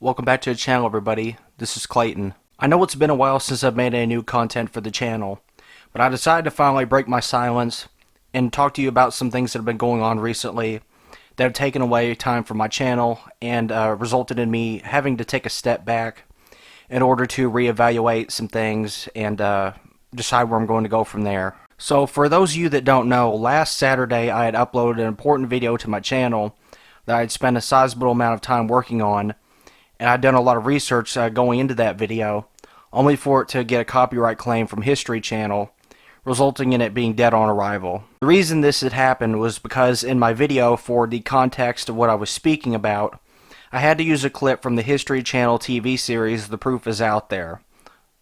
Welcome back to the channel, everybody. This is Clayton. I know it's been a while since I've made any new content for the channel, but I decided to finally break my silence and talk to you about some things that have been going on recently that have taken away time from my channel and resulted in me having to take a step back in order to reevaluate some things and decide where I'm going to go from there. So for those of you that don't know, last Saturday I had uploaded an important video to my channel that I had spent a sizable amount of time working on, and I'd done a lot of research going into that video, only for it to get a copyright claim from History Channel, resulting in it being dead on arrival. The reason this had happened was because in my video, for the context of what I was speaking about, I had to use a clip from the History Channel TV series The Proof Is Out There.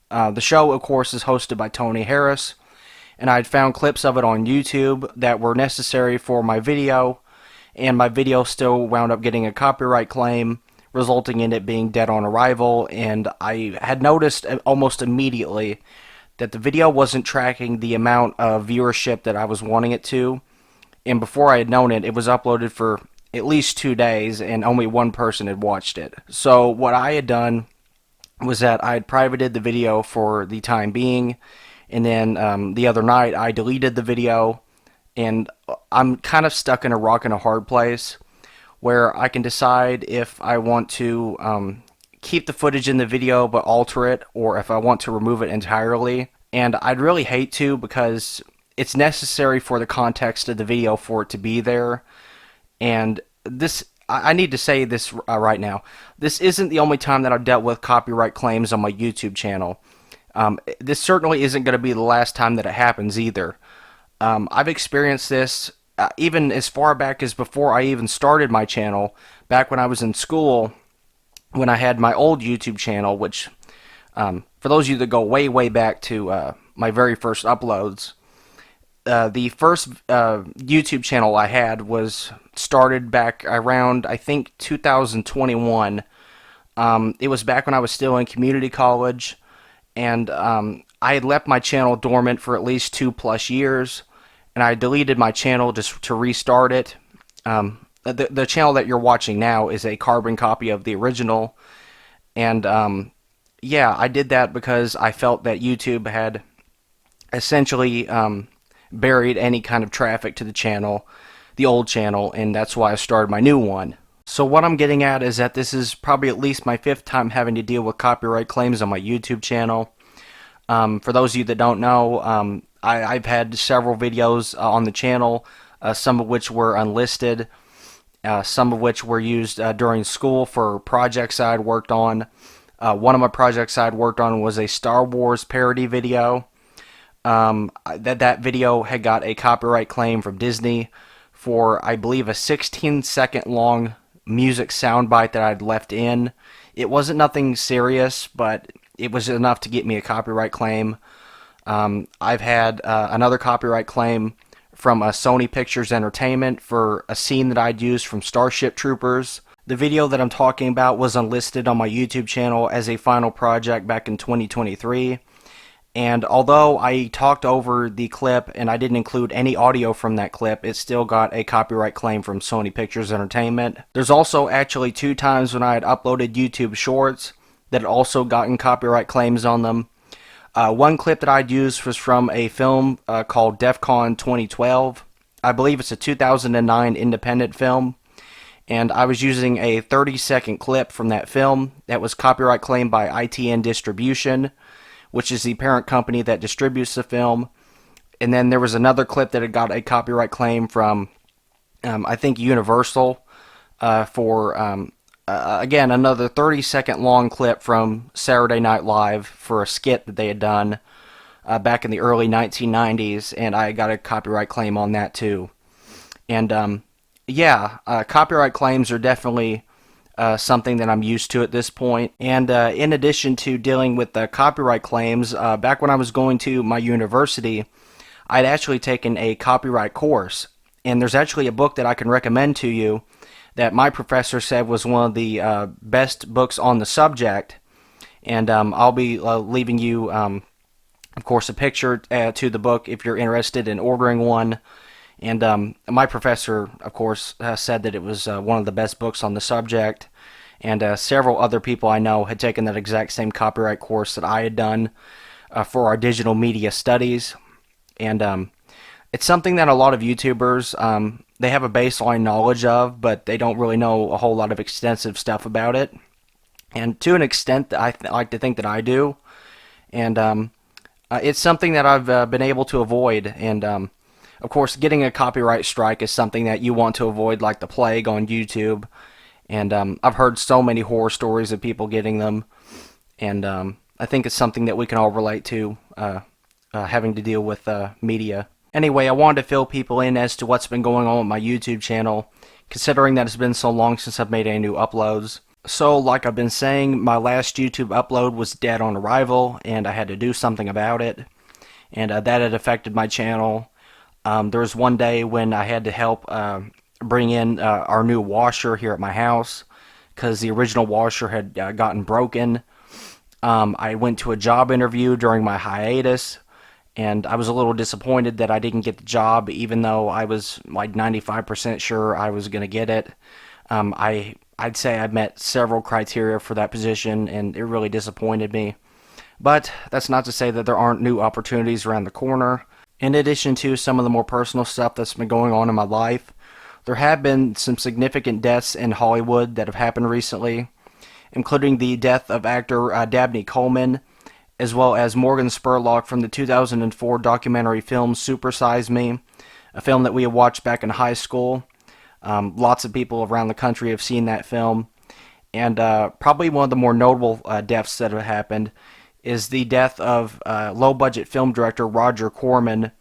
The show, of course, is hosted by Tony Harris, and I'd found clips of it on YouTube that were necessary for my video, and my video still wound up getting a copyright claim, resulting in it being dead on arrival. And I had noticed almost immediately that the video wasn't tracking the amount of viewership that I was wanting it to, and before I had known it, it was uploaded for at least 2 days and only one person had watched it. So what I had done was that I had privated the video for the time being, and then the other night I deleted the video, and I'm kind of stuck in a rock and a hard place where I can decide if I want to keep the footage in the video but alter it, or if I want to remove it entirely. And I'd really hate to, because it's necessary for the context of the video for it to be there. And this, I need to say this right now, this isn't the only time that I've dealt with copyright claims on my YouTube channel. This certainly isn't going to be the last time that it happens either. I've experienced this even as far back as before I even started my channel, back when I was in school, when I had my old YouTube channel, which, for those of you that go way, way back to my very first uploads, the first YouTube channel I had was started back around, I think, 2021. It was back when I was still in community college, and I had left my channel dormant for at least 2+ years, and I deleted my channel just to restart it. The channel that you're watching now is a carbon copy of the original, and yeah, I did that because I felt that YouTube had essentially buried any kind of traffic to the channel, the old channel, and that's why I started my new one. So what I'm getting at is that this is probably at least my 5th time having to deal with copyright claims on my YouTube channel. For those of you that don't know, I've had several videos on the channel, some of which were unlisted, some of which were used during school for projects I had worked on. One of my projects I had worked on was a Star Wars parody video. That video had got a copyright claim from Disney for, I believe, a 16-second long music soundbite that I'd left in. It wasn't nothing serious, but it was enough to get me a copyright claim. I've had another copyright claim from Sony Pictures Entertainment for a scene that I'd used from Starship Troopers. The video that I'm talking about was unlisted on my YouTube channel as a final project back in 2023. And although I talked over the clip and I didn't include any audio from that clip, it still got a copyright claim from Sony Pictures Entertainment. There's also actually 2 times when I had uploaded YouTube Shorts that had also gotten copyright claims on them. One clip that I'd used was from a film called DEFCON 2012. I believe it's a 2009 independent film, and I was using a 30-second clip from that film that was copyright claimed by ITN Distribution, which is the parent company that distributes the film. And then there was another clip that had got a copyright claim from, I think, Universal, for, again, another 30-second long clip from Saturday Night Live for a skit that they had done back in the early 1990s, and I got a copyright claim on that too. And yeah, copyright claims are definitely something that I'm used to at this point. And in addition to dealing with the copyright claims, back when I was going to my university, I'd actually taken a copyright course. And there's actually a book that I can recommend to you that my professor said was one of the best books on the subject. And I'll be leaving you, of course, a picture to the book if you're interested in ordering one. And my professor, of course, said that it was one of the best books on the subject. and several other people I know had taken that exact same copyright course that I had done for our digital media studies. And it's something that a lot of YouTubers they have a baseline knowledge of, but they don't really know a whole lot of extensive stuff about it. And to an extent, I like to think that I do. And it's something that I've been able to avoid. And of course, getting a copyright strike is something that you want to avoid like the plague on YouTube. And I've heard so many horror stories of people getting them. And I think it's something that we can all relate to, having to deal with media. Anyway, I wanted to fill people in as to what's been going on with my YouTube channel, considering that it's been so long since I've made any new uploads. So, like I've been saying, my last YouTube upload was dead on arrival, and I had to do something about it. And that had affected my channel. There was one day when I had to help bring in our new washer here at my house, because the original washer had gotten broken. I went to a job interview during my hiatus, and I was a little disappointed that I didn't get the job, even though I was like 95% sure I was going to get it. I'd say I met several criteria for that position, and it really disappointed me. But that's not to say that there aren't new opportunities around the corner. In addition to some of the more personal stuff that's been going on in my life, there have been some significant deaths in Hollywood that have happened recently, including the death of actor Dabney Coleman, as well as Morgan Spurlock from the 2004 documentary film Super Size Me, a film that we had watched back in high school. Lots of people around the country have seen that film. And probably one of the more notable deaths that have happened is the death of low-budget film director Roger Corman,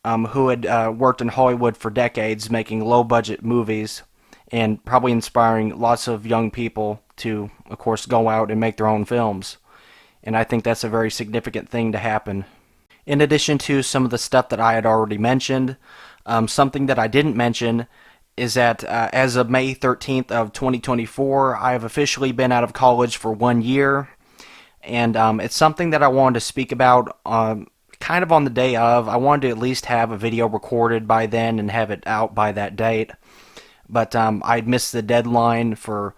who had worked in Hollywood for decades making low-budget movies and probably inspiring lots of young people to, of course, go out and make their own films. And I think that's a very significant thing to happen. In addition to some of the stuff that I had already mentioned, something that I didn't mention is that as of May 13th of 2024, I have officially been out of college for 1 year. And it's something that I wanted to speak about kind of on the day of. I wanted to at least have a video recorded by then and have it out by that date. But I'd missed the deadline for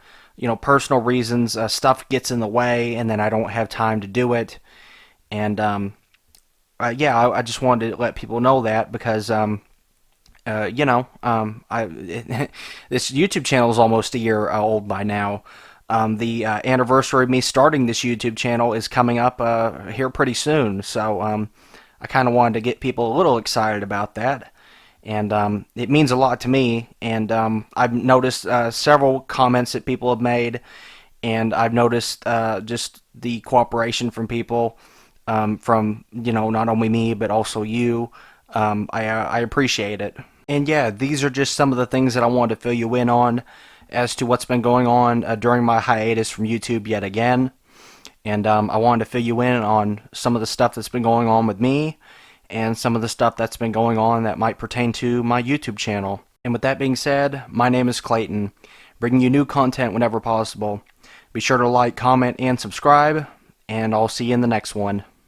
personal reasons. Stuff gets in the way, and then I don't have time to do it. And I just wanted to let people know that because this YouTube channel is almost a year old by now. The anniversary of me starting this YouTube channel is coming up here pretty soon, so I kind of wanted to get people a little excited about that. And it means a lot to me, and I've noticed several comments that people have made, and I've noticed just the cooperation from people, from not only me but also you. I appreciate it. And yeah, these are just some of the things that I wanted to fill you in on as to what's been going on during my hiatus from YouTube yet again. And I wanted to fill you in on some of the stuff that's been going on with me and some of the stuff that's been going on that might pertain to my YouTube channel. And with that being said, my name is Clayton, bringing you new content whenever possible. Be sure to like, comment, and subscribe, and I'll see you in the next one.